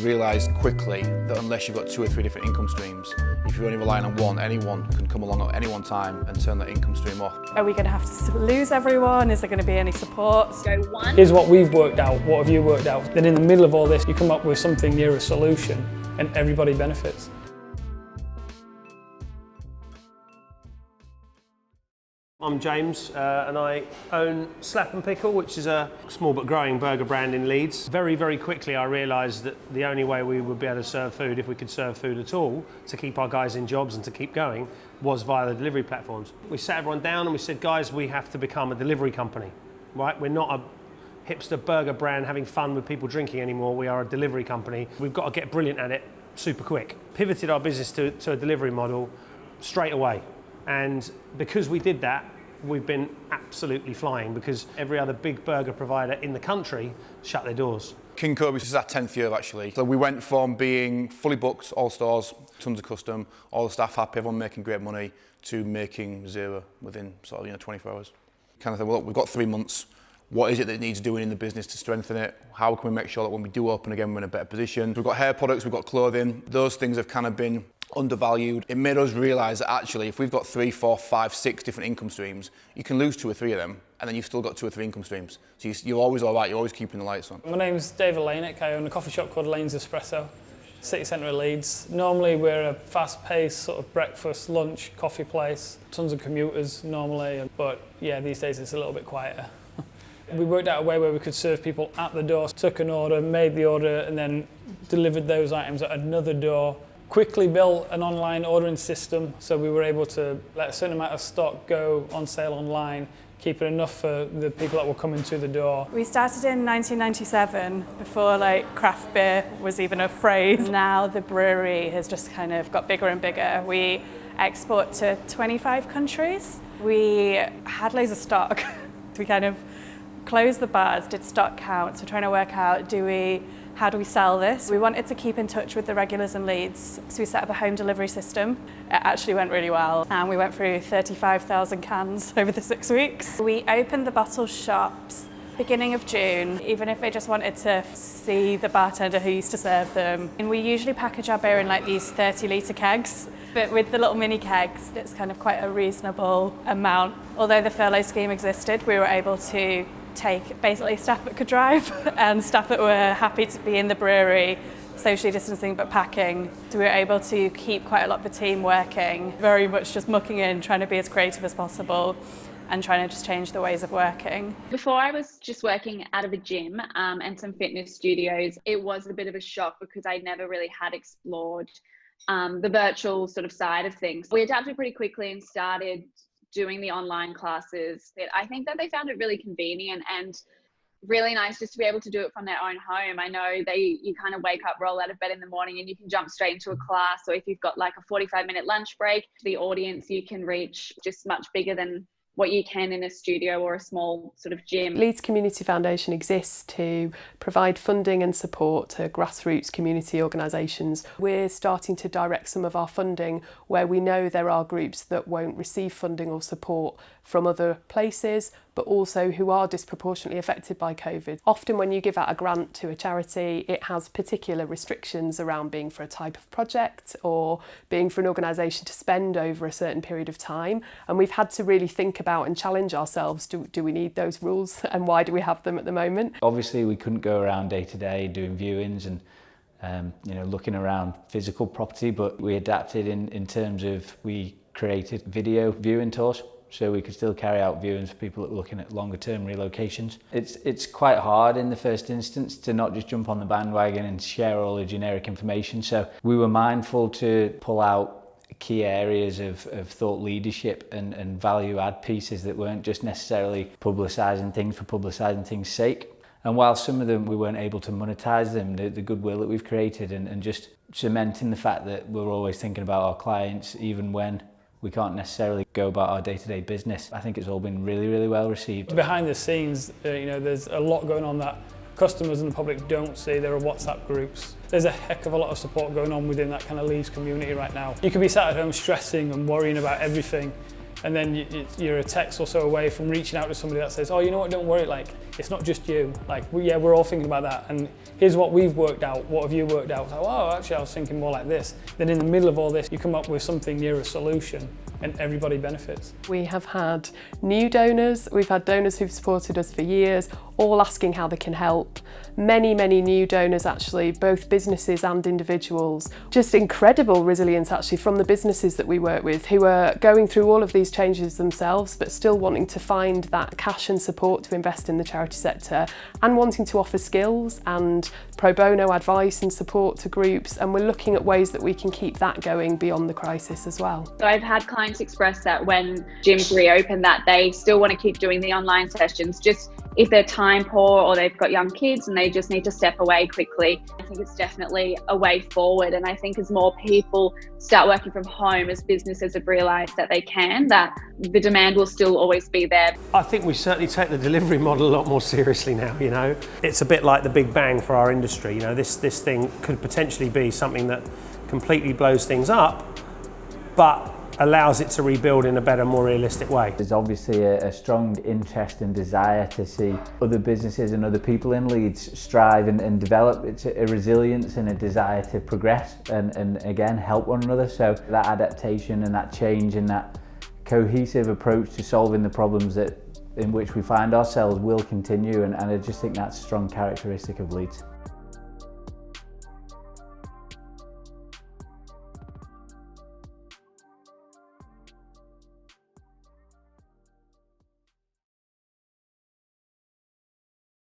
realised quickly that unless you've got 2 or 3 different income streams, if you're only relying on one, anyone can come along at any one time and turn that income stream off. Are we going to have to lose everyone? Is there going to be any support? Go one. Here's what we've worked out, what have you worked out? Then in the middle of all this, you come up with something near a solution and everybody benefits. I'm James and I own Slap and Pickle, which is a small but growing burger brand in Leeds. Very, very quickly I realised that the only way we would be able to serve food, if we could serve food at all, to keep our guys in jobs and to keep going, was via the delivery platforms. We sat everyone down and we said, guys, we have to become a delivery company, right? We're not a hipster burger brand having fun with people drinking anymore. We are a delivery company. We've got to get brilliant at it super quick. Pivoted our business to a delivery model straight away. And because we did that, we've been absolutely flying, because every other big burger provider in the country shut their doors. King Kobe's is our 10th year actually. So we went from being fully booked, all stores, tons of custom, all the staff happy, everyone making great money, to making zero within sort of 24 hours. Kind of think, well, look, we've got 3 months. What is it that needs doing in the business to strengthen it? How can we make sure that when we do open again, we're in a better position? We've got hair products, we've got clothing. Those things have kind of been undervalued. It made us realise that actually if we've got 3, 4, 5, 6 different income streams, you can lose 2 or 3 of them and then you've still got 2 or 3 income streams. So you're always all right, you're always keeping the lights on. My name's David Lainick. I own a coffee shop called Lane's Espresso, city centre of Leeds. Normally we're a fast-paced sort of breakfast, lunch, coffee place. Tons of commuters normally, but yeah, these days it's a little bit quieter. We worked out a way where we could serve people at the door, took an order, made the order and then delivered those items at another door. Quickly built an online ordering system, so we were able to let a certain amount of stock go on sale online, keep it enough for the people that were coming to the door. We started in 1997, before craft beer was even a phrase. Now the brewery has just kind of got bigger and bigger. We export to 25 countries. We had loads of stock. We kind of closed the bars, did stock counts. We're trying to work out, how do we sell this? We wanted to keep in touch with the regulars in Leeds, so we set up a home delivery system. It actually went really well, and we went through 35,000 cans over the 6 weeks. We opened the bottle shops beginning of June, even if they just wanted to see the bartender who used to serve them. And we usually package our beer in these 30-litre kegs, but with the little mini kegs, it's kind of quite a reasonable amount. Although the furlough scheme existed, we were able to take basically staff that could drive and staff that were happy to be in the brewery, socially distancing but packing. So we were able to keep quite a lot of the team working, very much just mucking in, trying to be as creative as possible and trying to just change the ways of working. Before I was just working out of a gym and some fitness studios. It was a bit of a shock because I never really had explored the virtual sort of side of things. We adapted pretty quickly and started doing the online classes. I think that they found it really convenient and really nice just to be able to do it from their own home. I know you kind of wake up, roll out of bed in the morning and you can jump straight into a class, or if you've got a 45-minute lunch break, the audience you can reach just much bigger than what you can in a studio or a small sort of gym. Leeds Community Foundation exists to provide funding and support to grassroots community organisations. We're starting to direct some of our funding where we know there are groups that won't receive funding or support from other places, but also who are disproportionately affected by COVID. Often when you give out a grant to a charity, it has particular restrictions around being for a type of project or being for an organisation to spend over a certain period of time. And we've had to really think about and challenge ourselves, do we need those rules and why do we have them at the moment? Obviously we couldn't go around day to day doing viewings and looking around physical property, but we adapted in terms of we created video viewing tours, so we could still carry out viewings for people that were looking at longer term relocations. It's quite hard in the first instance to not just jump on the bandwagon and share all the generic information, so we were mindful to pull out key areas of thought leadership and value add pieces that weren't just necessarily publicising things for publicising things' sake. And while some of them we weren't able to monetize them, the goodwill that we've created and just cementing the fact that we're always thinking about our clients even when we can't necessarily go about our day-to-day business. I think it's all been really, really well received. Behind the scenes, there's a lot going on that customers and the public don't see. There are WhatsApp groups. There's a heck of a lot of support going on within that kind of Leeds community right now. You could be sat at home stressing and worrying about everything, And then you're a text or so away from reaching out to somebody that says, oh, you know what, don't worry, like, it's not just you. Like, we're all thinking about that. And here's what we've worked out. What have you worked out? Like, oh, actually, I was thinking more like this. Then in the middle of all this, you come up with something near a solution and everybody benefits. We have had new donors. We've had donors who've supported us for years, all asking how they can help. Many, many new donors actually, both businesses and individuals. Just incredible resilience actually from the businesses that we work with who are going through all of these changes themselves but still wanting to find that cash and support to invest in the charity sector and wanting to offer skills and pro bono advice and support to groups, and we're looking at ways that we can keep that going beyond the crisis as well. So I've had clients express that when gyms reopen that they still want to keep doing the online sessions, just if they're time poor or they've got young kids and they just need to step away quickly. I think it's definitely a way forward, and I think as more people start working from home, as businesses have realised that they can, that the demand will still always be there. I think we certainly take the delivery model a lot more seriously now, you know. It's a bit like the Big Bang for our industry, you know, this thing could potentially be something that completely blows things up, but allows it to rebuild in a better, more realistic way. There's obviously a strong interest and desire to see other businesses and other people in Leeds strive and develop. It's a resilience and a desire to progress and again help one another. So that adaptation and that change and that cohesive approach to solving the problems in which we find ourselves will continue, and I just think that's a strong characteristic of Leeds.